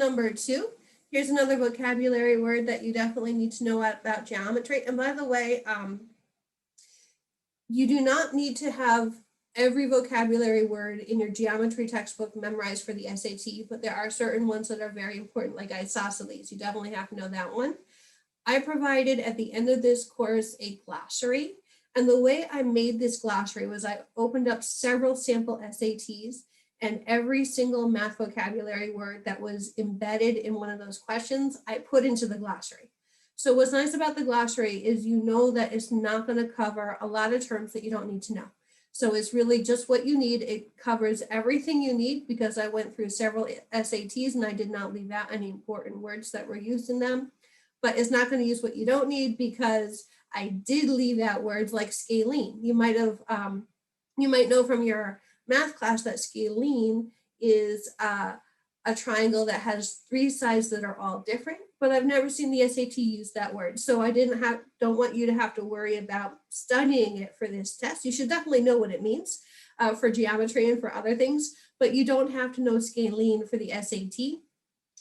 number 2. Here's another vocabulary word that you definitely need to know about geometry. And by the way, you do not need to have every vocabulary word in your geometry textbook memorized for the SAT, but there are certain ones that are very important, like isosceles. You definitely have to know that one. I provided at the end of this course a glossary. And the way I made this glossary was I opened up several sample SATs, and every single math vocabulary word that was embedded in one of those questions, I put into the glossary. So what's nice about the glossary is you know that it's not going to cover a lot of terms that you don't need to know. So it's really just what you need. It covers everything you need because I went through several SATs and I did not leave out any important words that were used in them. But it's not going to use what you don't need because I did leave out words like scalene. You might know from your math class that scalene is a triangle that has 3 sides that are all different, but I've never seen the SAT use that word. So I don't want you to have to worry about studying it for this test. You should definitely know what it means for geometry and for other things, but you don't have to know scalene for the SAT.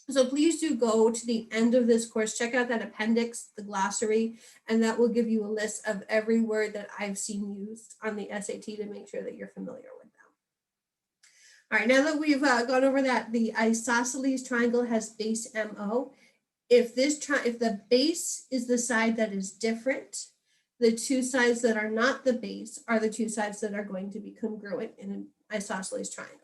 So please do go to the end of this course, check out that appendix, the glossary, and that will give you a list of every word that I've seen used on the SAT to make sure that you're familiar with them. All right, now that we've gone over that, the isosceles triangle has base MO. If the base is the side that is different, the 2 sides that are not the base are the 2 sides that are going to be congruent in an isosceles triangle.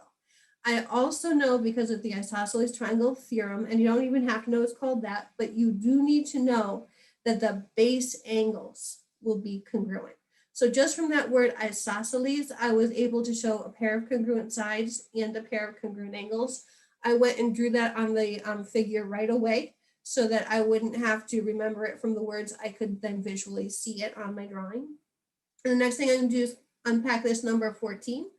I also know because of the isosceles triangle theorem, and you don't even have to know it's called that, but you do need to know that the base angles will be congruent. So just from that word isosceles, I was able to show a pair of congruent sides and a pair of congruent angles. I went and drew that on the figure right away so that I wouldn't have to remember it from the words. I could then visually see it on my drawing. And the next thing I'm going to do is unpack this number 14.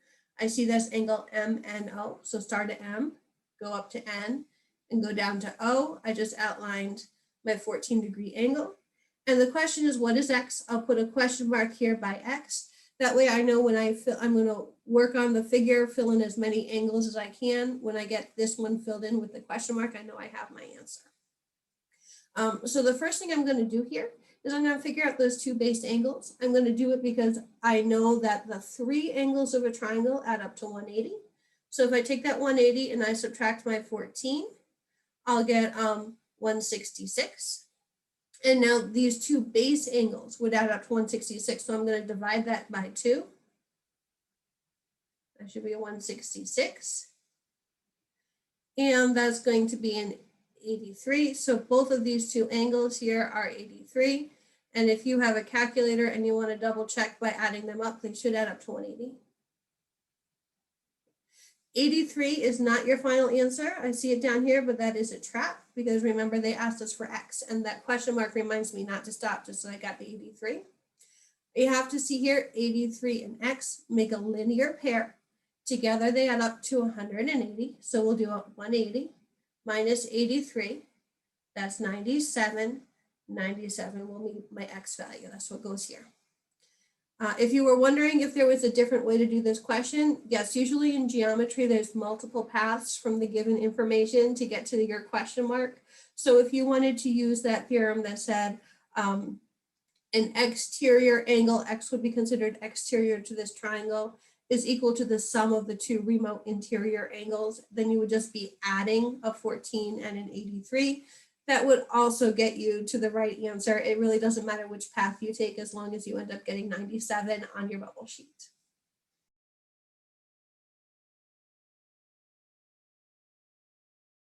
I see this angle MNO. So start at M, go up to N, and go down to O. I just outlined my 14-degree angle. And the question is, what is X? I'll put a question mark here by X. That way I know when I'm going to work on the figure, fill in as many angles as I can. When I get this one filled in with the question mark, I know I have my answer. So the first thing I'm going to do here is I'm going to figure out those 2 base angles. I'm going to do it because I know that the 3 angles of a triangle add up to 180. So if I take that 180 and I subtract my 14, I'll get 166. And now these 2 base angles would add up to 166. So I'm going to divide that by 2. That should be a 166. And that's going to be an 83. So both of these 2 angles here are 83. And if you have a calculator and you want to double check by adding them up, they should add up to 180. 83 is not your final answer. I see it down here, but that is a trap because remember they asked us for X and that question mark reminds me not to stop just so I got the 83. You have to see here 83 and X make a linear pair. Together they add up to 180. So we'll do 180 minus 83. That's 97. 97 will be my X value. That's what goes here. If you were wondering if there was a different way to do this question, yes, usually in geometry, there's multiple paths from the given information to get to your question mark. So if you wanted to use that theorem that said an exterior angle, X would be considered exterior to this triangle, is equal to the sum of the 2 remote interior angles, then you would just be adding a 14 and an 83. That would also get you to the right answer. It really doesn't matter which path you take as long as you end up getting 97 on your bubble sheet.